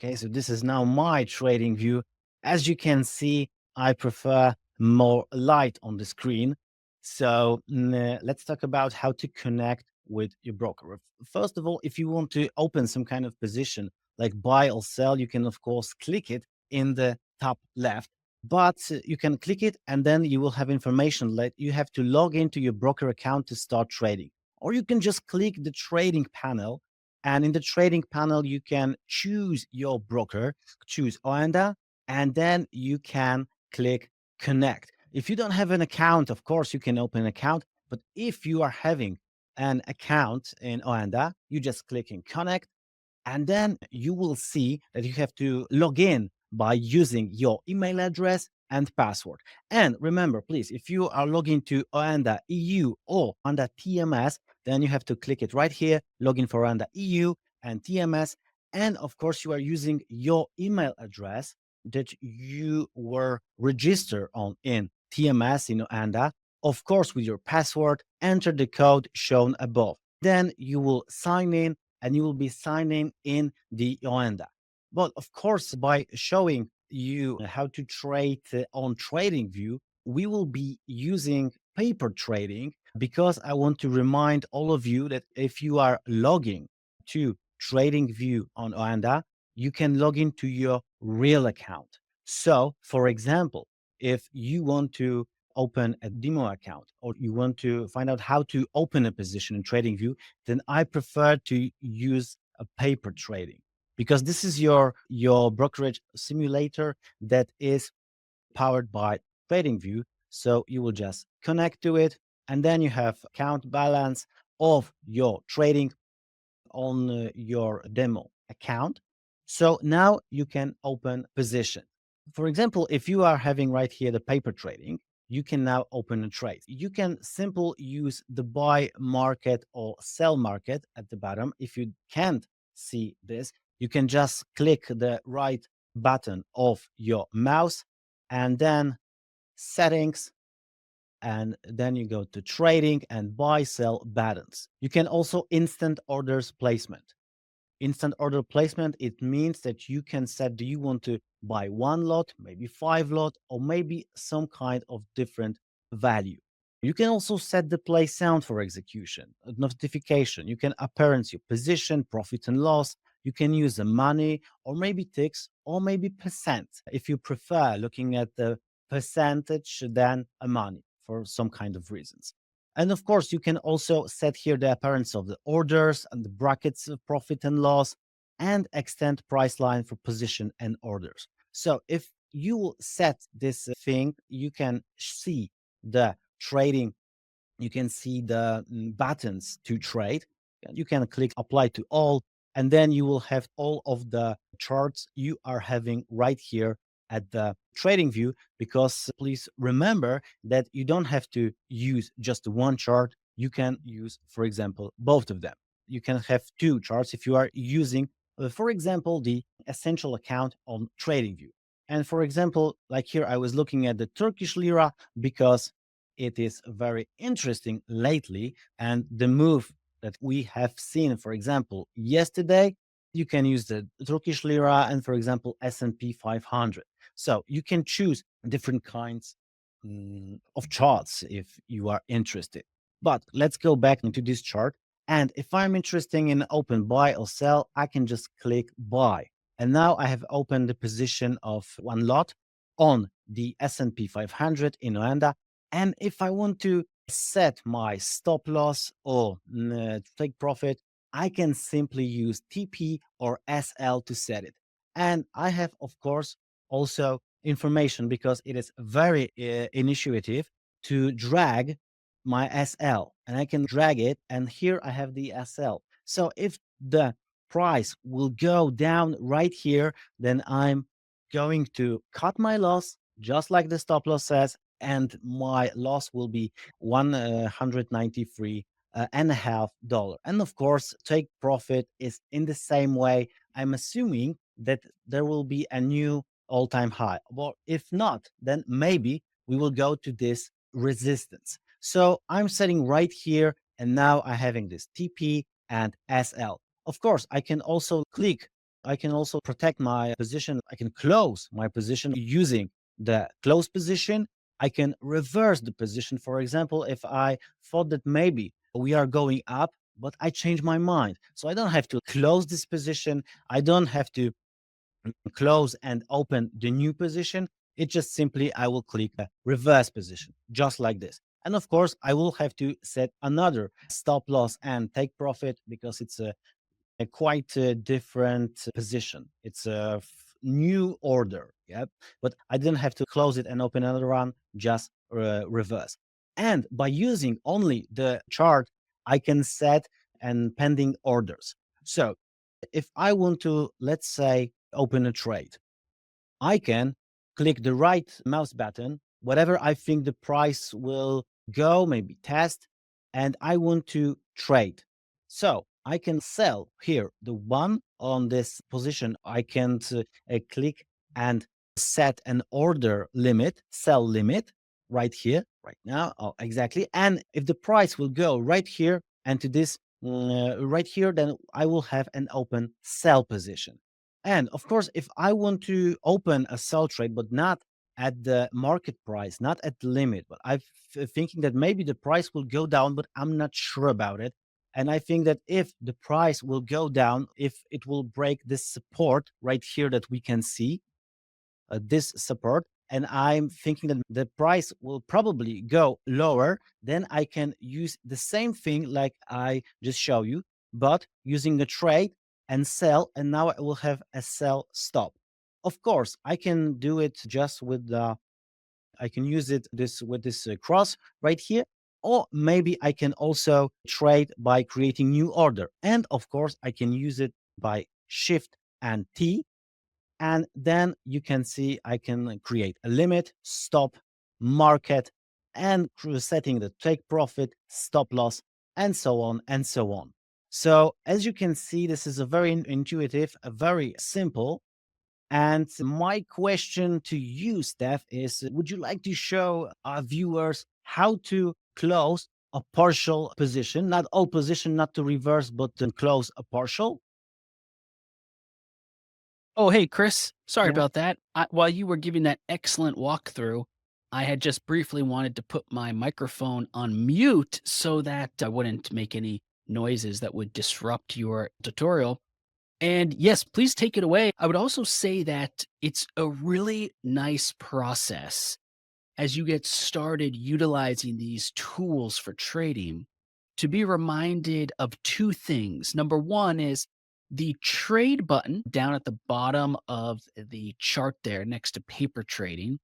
Okay, so this is now my trading view. As you can see, I prefer more light on the screen. So let's talk about how to connect with your broker. First of all, if you want to open some kind of position like buy or sell, you can of course click it in the top left, but you can click it and then you will have information like you have to log into your broker account to start trading. Or you can just click the trading panel, and in the trading panel, you can choose your broker, choose OANDA, and then you can click connect. If you don't have an account, of course, you can open an account. But if you are having an account in OANDA, you just click in connect, and then you will see that you have to log in by using your email address and password. And remember, please, if you are logging to OANDA EU or OANDA TMS, then you have to click it right here, login for OANDA EU and TMS. And of course, you are using your email address that you were registered on in TMS in OANDA. Of course, with your password, enter the code shown above. Then you will sign in and you will be signing in the OANDA. But of course, by showing you how to trade on TradingView, we will be using paper trading because I want to remind all of you that if you are logging to TradingView on OANDA, you can log into your real account. So, for example, if you want to open a demo account or you want to find out how to open a position in TradingView, then I prefer to use a paper trading because this is your brokerage simulator that is powered by TradingView. So you will just connect to it, and then you have account balance of your trading on your demo account. So now you can open position. For example, if you are having right here the paper trading, you can now open a trade. You can simply use the buy market or sell market at the bottom. If you can't see this, you can just click the right button of your mouse and then settings, and then you go to trading and buy sell buttons. You can also instant orders placement. Instant order placement, it means that you can set, do you want to buy one lot, maybe 5 lot, or maybe some kind of different value. You can also set the play sound for execution, a notification. You can appearance your position, profit and loss. You can use the money or maybe ticks or maybe percent if you prefer looking at the percentage than a money for some kind of reasons. And of course, you can also set here the appearance of the orders and the brackets of profit and loss and extend price line for position and orders. So if you set this thing, you can see the trading, you can see the buttons to trade. You can click apply to all, and then you will have all of the charts you are having right here at the trading view. Because please remember that you don't have to use just one chart. You can use, for example, both of them. You can have two charts if you are using, for example, the essential account on TradingView. And for example, like here, I was looking at the Turkish lira because it is very interesting lately. And the move that we have seen, for example, yesterday, you can use the Turkish lira and, for example, S&P 500. So you can choose different kinds of charts if you are interested. But let's go back into this chart. And if I'm interested in open buy or sell, I can just click buy. And now I have opened the position of one lot on the S&P 500 in OANDA. And if I want to set my stop loss or take profit, I can simply use TP or SL to set it. And I have, of course, also information because it is very initiative to drag my SL, and I can drag it. And here I have the SL. So if the price will go down right here, then I'm going to cut my loss, just like the stop loss says, and my loss will be $193.5. And of course, take profit is in the same way. I'm assuming that there will be a new all-time high. Well, if not, then maybe we will go to this resistance. So I'm setting right here, and now I'm having this TP and SL. Of course, I can also click I can also protect my position. I can close my position using the close position. I can reverse the position. For example, if I thought that maybe we are going up, but I change my mind. So I don't have to close this position. I don't have to close and open the new position. It just simply, I will click the reverse position, just like this. And of course, I will have to set another stop loss and take profit because it's a quite different position. It's a new order. Yeah. But I didn't have to close it and open another one, just reverse. And by using only the chart, I can set and pending orders. So if I want to, let's say, open a trade, I can click the right mouse button, whatever I think the price will go, maybe test, and I want to trade. So I can sell here the one on this position. I can click and set an order limit, sell limit right here, right now. Oh, exactly. And if the price will go right here and to this right here, then I will have an open sell position. And of course, if I want to open a sell trade, but not at the market price, not at the limit, but I'm thinking that maybe the price will go down, but I'm not sure about it. And I think that if the price will go down, if it will break this support right here that we can see, this support, and I'm thinking that the price will probably go lower, then I can use the same thing like I just show you, but using a trade and sell, and now I will have a sell stop. Of course, I can do it just with the, I can use it this with this cross right here, or maybe I can also trade by creating new order. And of course, I can use it by shift and T, and then you can see I can create a limit, stop, market, and setting the take profit, stop loss, and so on and so on. So as you can see, this is a very intuitive, a very simple. And my question to you, Steph, is would you like to show our viewers how to close a partial position, not all position, not to reverse, but to close a partial? Oh, hey, Chris. Sorry Yeah. about that. While you were giving that excellent walkthrough, I had just briefly wanted to put my microphone on mute so that I wouldn't make any noises that would disrupt your tutorial. And yes, please take it away. I would also say that it's a really nice process as you get started utilizing these tools for trading to be reminded of two things. Number one is the trade button down at the bottom of the chart there next to paper trading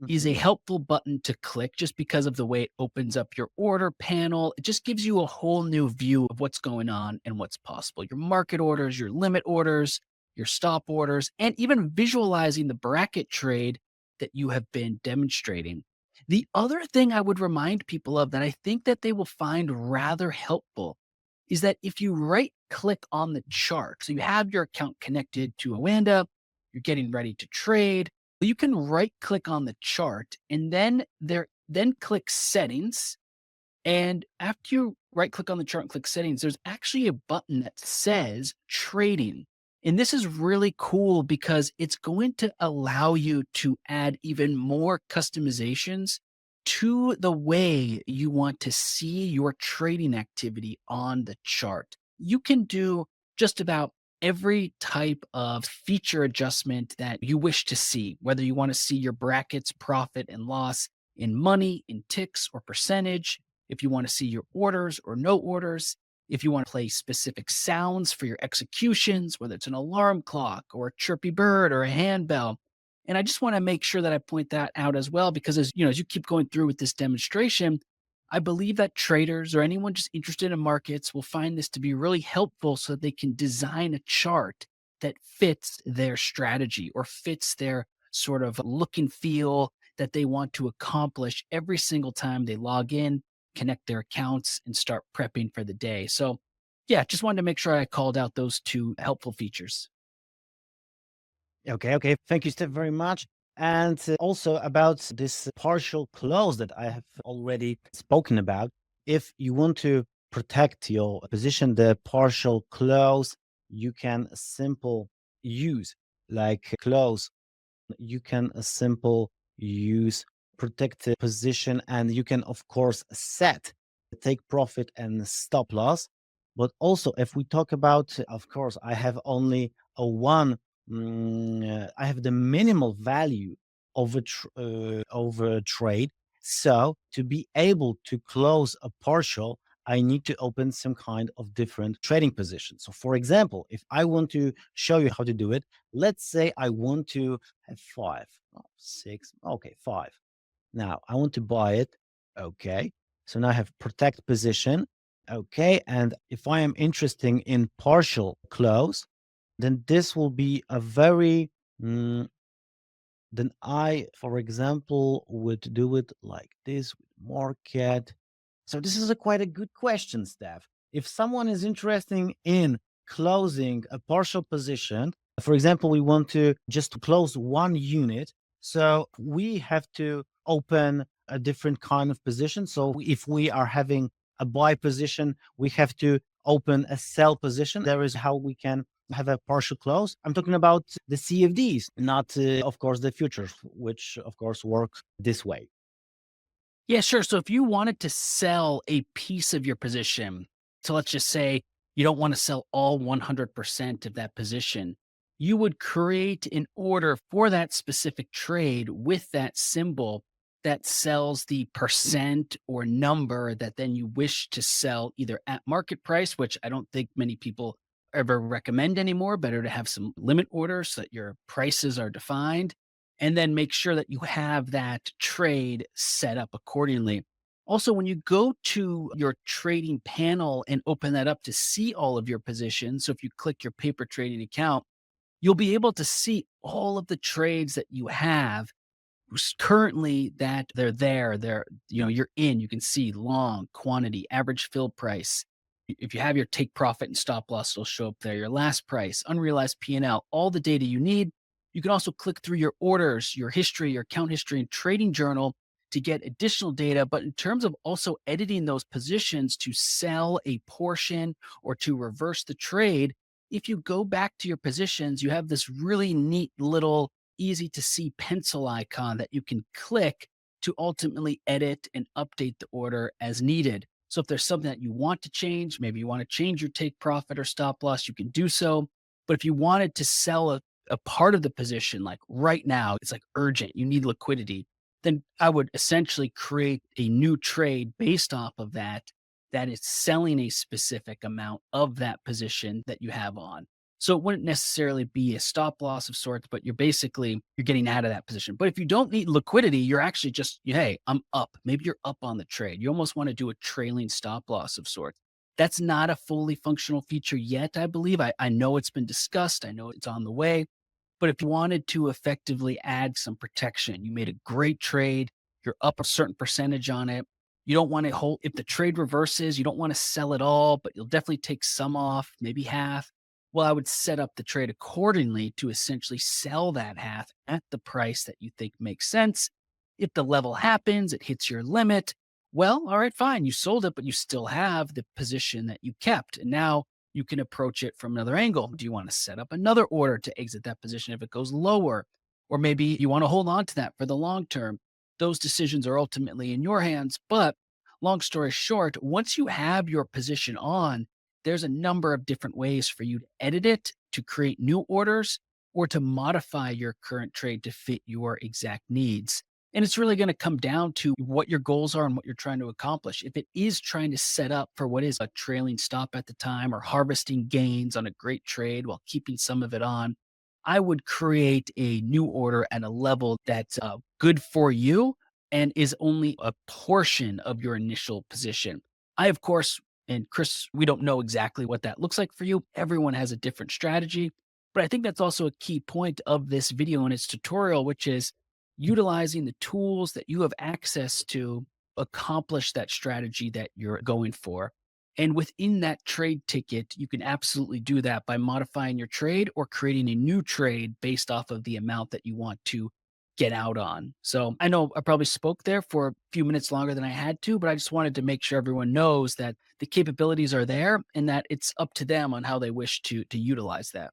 is a Mhm. helpful button to click just because of the way it opens up your order panel. It just gives you a whole new view of what's going on and what's possible. Your market orders, your limit orders, your stop orders, and even visualizing the bracket trade that you have been demonstrating. The other thing I would remind people of that I think that they will find rather helpful is that if you right click on the chart, so you have your account connected to OANDA, you're getting ready to trade, you can right click on the chart and then click settings. And after you right click on the chart and click settings, there's actually a button that says trading. And this is really cool because it's going to allow you to add even more customizations to the way you want to see your trading activity on the chart. You can do just about every type of feature adjustment that you wish to see, whether you want to see your brackets, profit and loss in money, in ticks, or percentage, if you want to see your orders or no orders, if you want to play specific sounds for your executions, whether it's an alarm clock or a chirpy bird or a handbell. And I just want to make sure that I point that out as well, because as you keep going through with this demonstration, I believe that traders or anyone just interested in markets will find this to be really helpful so that they can design a chart that fits their strategy or fits their sort of look and feel that they want to accomplish every single time they log in, connect their accounts, and start prepping for the day. So, yeah, just wanted to make sure I called out those two helpful features. Okay, okay. Thank you, Steph, very much. And also about this partial close that I have already spoken about. If you want to protect your position, the partial close, you can simple use, like close. You can simple use protected position, and you can of course set take profit and stop loss. But also, if we talk about, of course, I have only a one, I have the minimal value of a trade. So to be able to close a partial, I need to open some kind of different trading position. So for example, if I want to show you how to do it, let's say I want to have five, six, okay, five. Now I want to buy it. Okay. So now I have protect position. Okay. And if I am interested in partial close, then this will be a very, mm, then I, for example, would do it like this with market. So this is a quite a good question, Steph. If someone is interested in closing a partial position, for example, we want to just close one unit, so we have to open a different kind of position. So if we are having a buy position, we have to open a sell position. There is how we can have a partial close. I'm talking about the CFDs, not, of course, the futures, which, of course, work this way. Yeah, sure. So if you wanted to sell a piece of your position, so let's just say you don't want to sell all 100% of that position, you would create an order for that specific trade with that symbol that sells the percent or number that then you wish to sell either at market price, which I don't think many people ever recommend anymore. Better to have some limit orders so that your prices are defined, and then make sure that you have that trade set up accordingly. Also, when you go to your trading panel and open that up to see all of your positions, so if you click your paper trading account, you'll be able to see all of the trades that you have currently that they're there. You're in, you can see long, quantity, average fill price. If you have your take profit and stop loss, it'll show up there. Your last price, unrealized P&L, all the data you need. You can also click through your orders, your history, your account history, and trading journal to get additional data. But in terms of also editing those positions to sell a portion or to reverse the trade, if you go back to your positions, you have this really neat little easy to see pencil icon that you can click to ultimately edit and update the order as needed. So if there's something that you want to change, maybe you want to change your take profit or stop loss, you can do so. But if you wanted to sell a part of the position, like right now, it's like urgent, you need liquidity, then I would essentially create a new trade based off of that, that is selling a specific amount of that position that you have on. So it wouldn't necessarily be a stop loss of sorts, but you're getting out of that position. But if you don't need liquidity, you're actually just, hey, I'm up. Maybe you're up on the trade. You almost want to do a trailing stop loss of sorts. That's not a fully functional feature yet, I believe. I know it's been discussed. I know it's on the way. But if you wanted to effectively add some protection, you made a great trade, you're up a certain percentage on it. You don't want to hold, if the trade reverses, you don't want to sell it all, but you'll definitely take some off, maybe half. Well, I would set up the trade accordingly to essentially sell that half at the price that you think makes sense. If the level happens, it hits your limit. Well, all right, fine. You sold it, but you still have the position that you kept. And now you can approach it from another angle. Do you want to set up another order to exit that position if it goes lower? Or maybe you want to hold on to that for the long term. Those decisions are ultimately in your hands. But long story short, once you have your position on, there's a number of different ways for you to edit it, to create new orders, or to modify your current trade to fit your exact needs. And it's really going to come down to what your goals are and what you're trying to accomplish. If it is trying to set up for what is a trailing stop at the time or harvesting gains on a great trade while keeping some of it on, I would create a new order at a level that's good for you and is only a portion of your initial position. I, of course, and Chris, we don't know exactly what that looks like for you. Everyone has a different strategy. But I think that's also a key point of this video and its tutorial, which is utilizing the tools that you have access to accomplish that strategy that you're going for. And within that trade ticket, you can absolutely do that by modifying your trade or creating a new trade based off of the amount that you want to get out on. So I know I probably spoke there for a few minutes longer than I had to, but I just wanted to make sure everyone knows that the capabilities are there and that it's up to them on how they wish to utilize that.